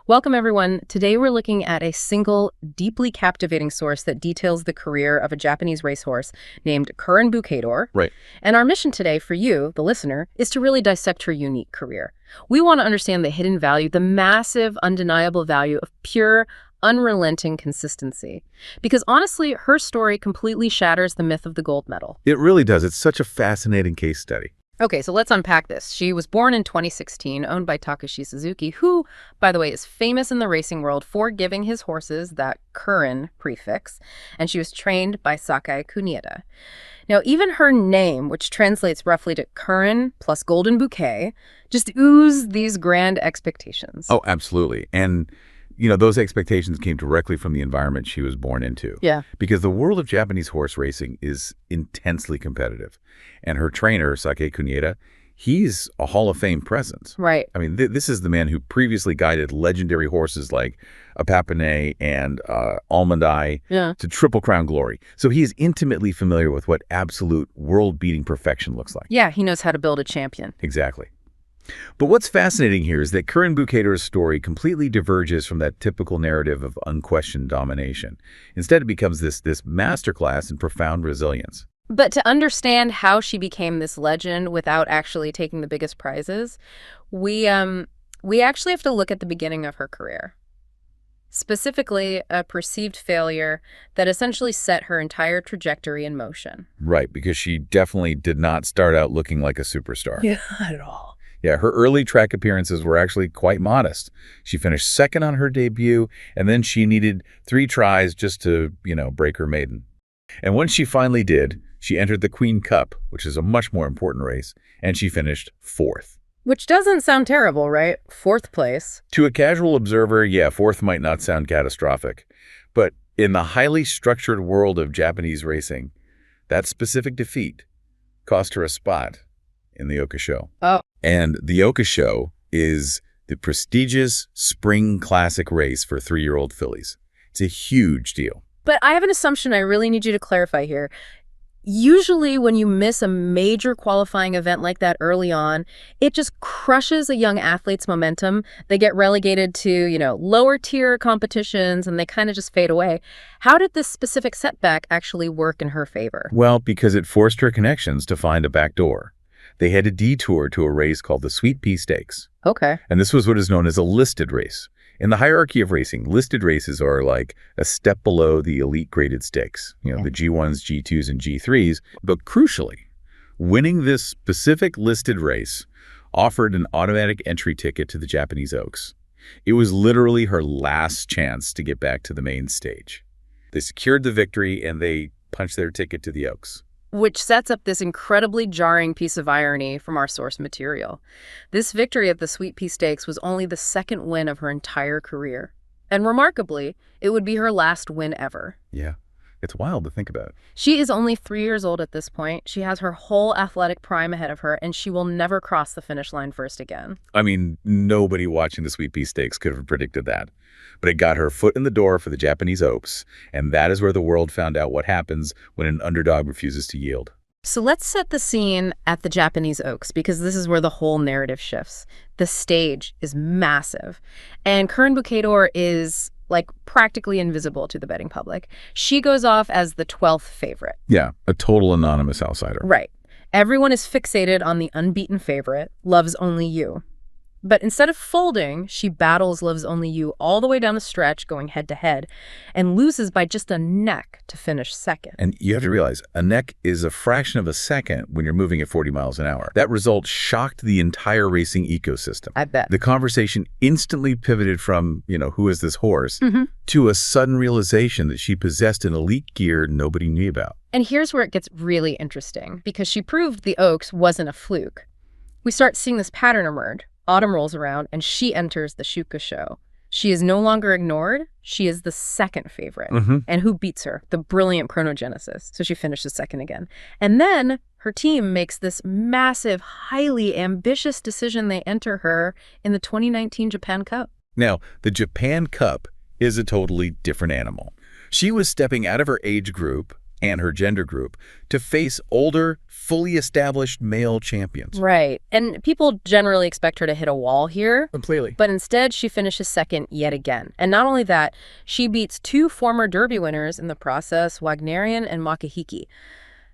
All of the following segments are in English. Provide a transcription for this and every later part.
Welcome, everyone. Today we're looking at a single, deeply captivating source that details the career of a Japanese racehorse named Curren Bouquetd'or. Right. And our mission today for you, the listener, is to really dissect her unique career. We want to understand the hidden value, the massive, undeniable value of pure, unrelenting consistency. Because honestly, her story completely shatters the myth of the gold medal. It really does. It's such a fascinating case study. Okay, so let's unpack this. She was born in 2016, owned by Takashi Suzuki, who, by the way, is famous in the racing world for giving his horses that Curren prefix, and she was trained by Sakai Kunieda. Now, even her name, which translates roughly to Curren plus golden bouquet, just oozed these grand expectations. Oh, absolutely. And those expectations came directly from the environment she was born into. Yeah. Because the world of Japanese horse racing is intensely competitive. And her trainer, Sakai Kunieda, he's a Hall of Fame presence. Right. I mean, this is the man who previously guided legendary horses like Apapane and Almond Eye to Triple Crown glory. So he is intimately familiar with what absolute world-beating perfection looks like. Yeah, he knows how to build a champion. Exactly. But what's fascinating here is that Curren Bouquetdor's story completely diverges from that typical narrative of unquestioned domination. Instead, it becomes this masterclass in profound resilience. But to understand how she became this legend without actually taking the biggest prizes, we actually have to look at the beginning of her career. Specifically, a perceived failure that essentially set her entire trajectory in motion. Right, because she definitely did not start out looking like a superstar. Yeah, not at all. Yeah, her early track appearances were actually quite modest. She finished second on her debut, and then she needed 3 tries just to, break her maiden. And when she finally did, she entered the Queen Cup, which is a much more important race, and she finished 4th. Which doesn't sound terrible, right? 4th place. To a casual observer, yeah, 4th might not sound catastrophic. But in the highly structured world of Japanese racing, that specific defeat cost her a spot in the Okusho. Oh. And the Okusho is the prestigious spring classic race for 3-year-old fillies. It's a huge deal. But I have an assumption I really need you to clarify here. Usually when you miss a major qualifying event like that early on, it just crushes a young athlete's momentum. They get relegated to, lower tier competitions and they kind of just fade away. How did this specific setback actually work in her favor? Well, because it forced her connections to find a back door. They had a detour to a race called the Sweet Pea Stakes. Okay. And this was what is known as a listed race. In the hierarchy of racing, listed races are like a step below the elite graded stakes, the G1s, G2s, and G3s. But crucially, winning this specific listed race offered an automatic entry ticket to the Japanese Oaks. It was literally her last chance to get back to the main stage. They secured the victory and they punched their ticket to the Oaks. Which sets up this incredibly jarring piece of irony from our source material. This victory at the Sweet Pea Stakes was only the 2nd win of her entire career. And remarkably, it would be her last win ever. Yeah, it's wild to think about. She is only 3 years old at this point. She has her whole athletic prime ahead of her, and she will never cross the finish line first again. I mean, nobody watching the Sweet Pea Stakes could have predicted that. But it got her foot in the door for the Japanese Oaks, and that is where the world found out what happens when an underdog refuses to yield. So let's set the scene at the Japanese Oaks, because this is where the whole narrative shifts. The stage is massive, and Curren Bouquetd'or is practically invisible to the betting public. She goes off as the 12th favorite. Yeah, a total anonymous outsider. Right. Everyone is fixated on the unbeaten favorite, Love's Only You. But instead of folding, she battles Love's Only You all the way down the stretch, going head-to-head, and loses by just a neck to finish 2nd. And you have to realize, a neck is a fraction of a second when you're moving at 40 miles an hour. That result shocked the entire racing ecosystem. I bet. The conversation instantly pivoted from, who is this horse, to a sudden realization that she possessed an elite gear nobody knew about. And here's where it gets really interesting, because she proved the Oaks wasn't a fluke. We start seeing this pattern emerge. Autumn rolls around, and she enters the Shukusho. She is no longer ignored. She is the 2nd favorite. And who beats her? The brilliant Chrono. So she finishes 2nd again. And then her team makes this massive, highly ambitious decision. They enter her in the 2019 Japan Cup. Now, the Japan Cup is a totally different animal. She was stepping out of her age group and her gender group to face older, fully established male champions. Right. And people generally expect her to hit a wall here. Completely. But instead, she finishes second yet again. And not only that, she beats 2 former Derby winners in the process, Wagnerian and Makahiki.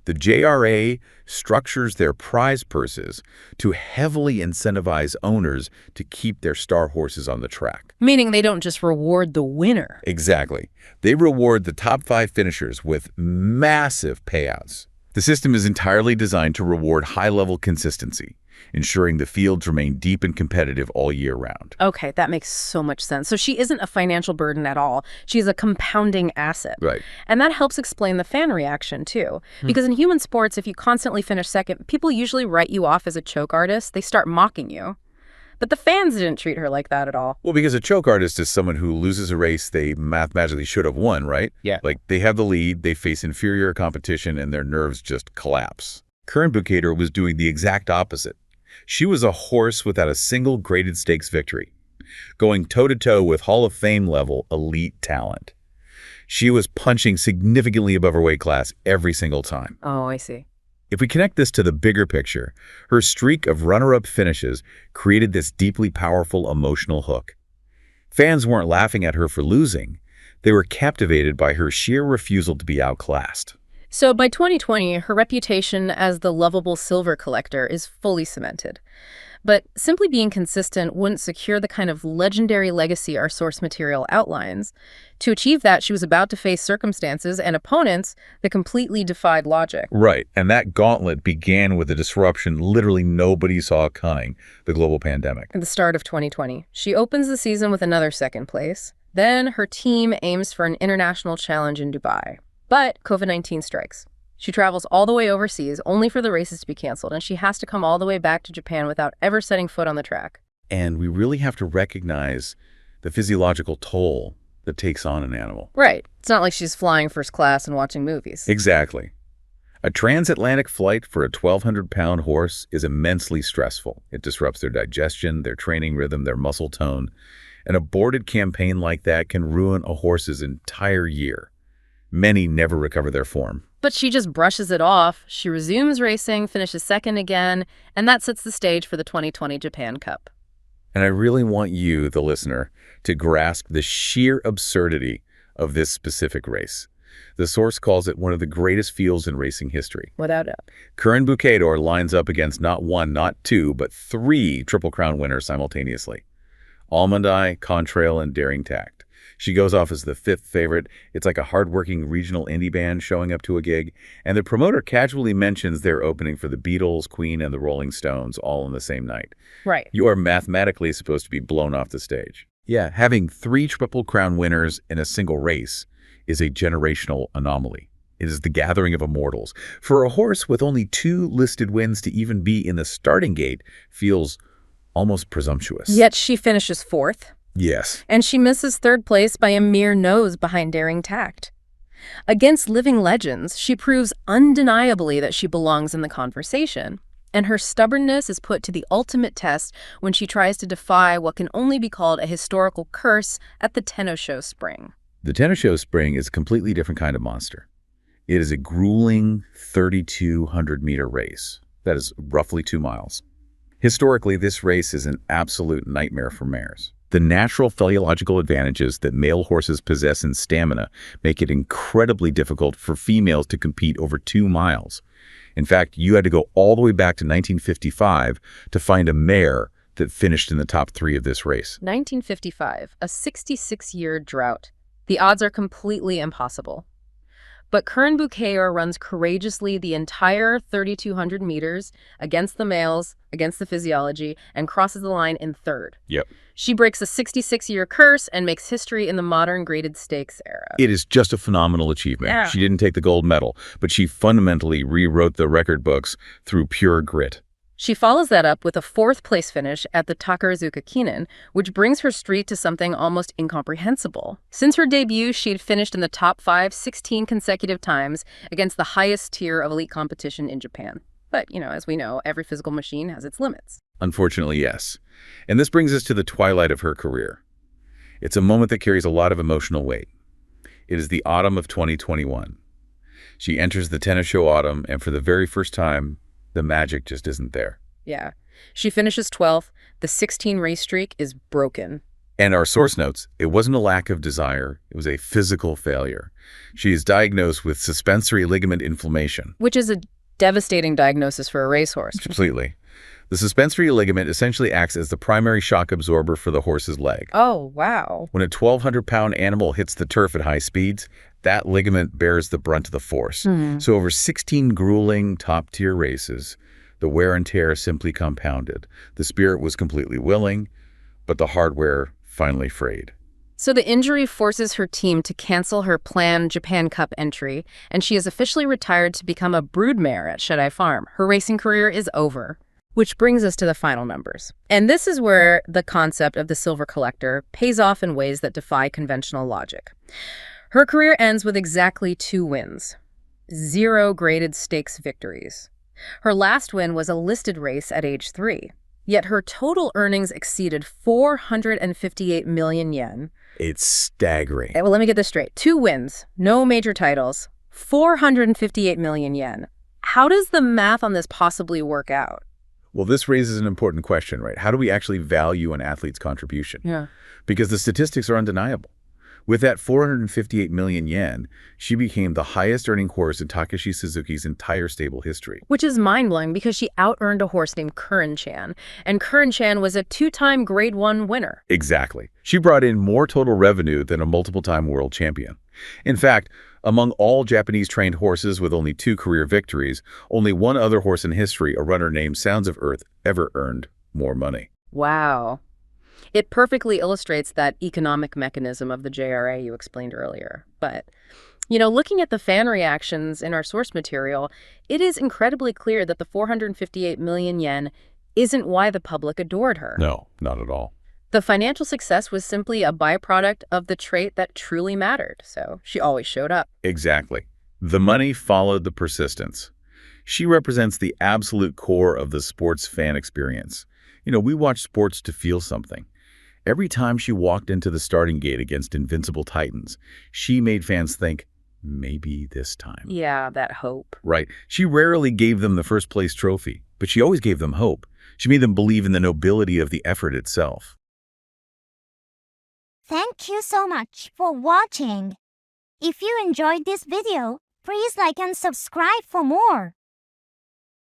The JRA structures their prize purses to heavily incentivize owners to keep their star horses on the track. Meaning they don't just reward the winner. Exactly. They reward the top 5 finishers with massive payouts. The system is entirely designed to reward high-level consistency, ensuring the fields remain deep and competitive all year round. Okay, that makes so much sense. So she isn't a financial burden at all. She's a compounding asset. Right. And that helps explain the fan reaction, too. Because in human sports, if you constantly finish second, people usually write you off as a choke artist. They start mocking you. But the fans didn't treat her like that at all. Well, because a choke artist is someone who loses a race they mathematically should have won, right? Yeah. Like, they have the lead, they face inferior competition, and their nerves just collapse. Curren Bouquetdor was doing the exact opposite. She was a horse without a single graded stakes victory, going toe-to-toe with Hall of Fame-level elite talent. She was punching significantly above her weight class every single time. Oh, I see. If we connect this to the bigger picture, her streak of runner-up finishes created this deeply powerful emotional hook. Fans weren't laughing at her for losing. They were captivated by her sheer refusal to be outclassed. So by 2020, her reputation as the lovable silver collector is fully cemented. But simply being consistent wouldn't secure the kind of legendary legacy our source material outlines. To achieve that, she was about to face circumstances and opponents that completely defied logic. Right, and that gauntlet began with a disruption literally nobody saw coming, the global pandemic. At the start of 2020, she opens the season with another second place. Then her team aims for an international challenge in Dubai. But COVID-19 strikes. She travels all the way overseas only for the races to be canceled, and she has to come all the way back to Japan without ever setting foot on the track. And we really have to recognize the physiological toll that takes on an animal. Right. It's not like she's flying first class and watching movies. Exactly. A transatlantic flight for a 1,200-pound horse is immensely stressful. It disrupts their digestion, their training rhythm, their muscle tone. An aborted campaign like that can ruin a horse's entire year. Many never recover their form. But she just brushes it off. She resumes racing, finishes second again, and that sets the stage for the 2020 Japan Cup. And I really want you, the listener, to grasp the sheer absurdity of this specific race. The source calls it one of the greatest fields in racing history. Without doubt. Curren Bouquetdor lines up against not 1, not 2, but 3 Triple Crown winners simultaneously. Almond Eye, Contrail, and Daring Tact. She goes off as the 5th favorite. It's like a hardworking regional indie band showing up to a gig, and the promoter casually mentions they're opening for the Beatles, Queen, and the Rolling Stones all on the same night. Right. You are mathematically supposed to be blown off the stage. Yeah, having 3 Triple Crown winners in a single race is a generational anomaly. It is the gathering of immortals. For a horse with only 2 listed wins to even be in the starting gate feels almost presumptuous. Yet she finishes 4th. Yes. And she misses 3rd place by a mere nose behind Daring Tact. Against living legends, she proves undeniably that she belongs in the conversation. And her stubbornness is put to the ultimate test when she tries to defy what can only be called a historical curse at the Tenno Show Spring. The Tenno Show Spring is a completely different kind of monster. It is a grueling 3,200-meter race. That is roughly 2 miles. Historically, this race is an absolute nightmare for mares. The natural physiological advantages that male horses possess in stamina make it incredibly difficult for females to compete over 2 miles. In fact, you had to go all the way back to 1955 to find a mare that finished in the top 3 of this race. 1955, a 66-year drought. The odds are completely impossible. But Curren Bouquetdor runs courageously the entire 3,200 meters against the males, against the physiology, and crosses the line in 3rd. Yep. She breaks a 66-year curse and makes history in the modern graded stakes era. It is just a phenomenal achievement. Yeah. She didn't take the gold medal, but she fundamentally rewrote the record books through pure grit. She follows that up with a 4th place finish at the Takarazuka Kinen, which brings her streak to something almost incomprehensible. Since her debut, she had finished in the top 5 16 consecutive times against the highest tier of elite competition in Japan. But, as we know, every physical machine has its limits. Unfortunately, yes. And this brings us to the twilight of her career. It's a moment that carries a lot of emotional weight. It is the autumn of 2021. She enters the tennis show autumn, and for the very first time, the magic just isn't there. Yeah. She finishes 12th. The 16 race streak is broken. And our source notes, it wasn't a lack of desire, it was a physical failure. She is diagnosed with suspensory ligament inflammation. Which is a devastating diagnosis for a racehorse. Completely. The suspensory ligament essentially acts as the primary shock absorber for the horse's leg. Oh, wow. When a 1,200-pound animal hits the turf at high speeds, that ligament bears the brunt of the force. So over 16 grueling, top-tier races, the wear and tear simply compounded. The spirit was completely willing, but the hardware finally frayed. So the injury forces her team to cancel her planned Japan Cup entry, and she is officially retired to become a broodmare at Shedai Farm. Her racing career is over. Which brings us to the final numbers. And this is where the concept of the silver collector pays off in ways that defy conventional logic. Her career ends with exactly 2 wins, 0 graded stakes victories. Her last win was a listed race at age 3, yet her total earnings exceeded 458 million yen. It's staggering. Well, let me get this straight. 2 wins, no major titles, 458 million yen. How does the math on this possibly work out? Well, this raises an important question, right? How do we actually value an athlete's contribution? Yeah. Because the statistics are undeniable. With that 458 million yen, she became the highest-earning horse in Takeshi Suzuki's entire stable history. Which is mind-blowing because she out-earned a horse named Curren, and Curren was a 2-time Grade 1 winner. Exactly. She brought in more total revenue than a multiple-time world champion. In fact, among all Japanese-trained horses with only 2 career victories, only one other horse in history, a runner named Sounds of Earth, ever earned more money. Wow. It perfectly illustrates that economic mechanism of the JRA you explained earlier. But, looking at the fan reactions in our source material, it is incredibly clear that the 458 million yen isn't why the public adored her. No, not at all. The financial success was simply a byproduct of the trait that truly mattered, so she always showed up. Exactly. The money followed the persistence. She represents the absolute core of the sports fan experience. We watch sports to feel something. Every time she walked into the starting gate against invincible titans, she made fans think, maybe this time. Yeah, that hope. Right. She rarely gave them the first-place trophy, but she always gave them hope. She made them believe in the nobility of the effort itself. Thank you so much for watching. If you enjoyed this video, please like and subscribe for more.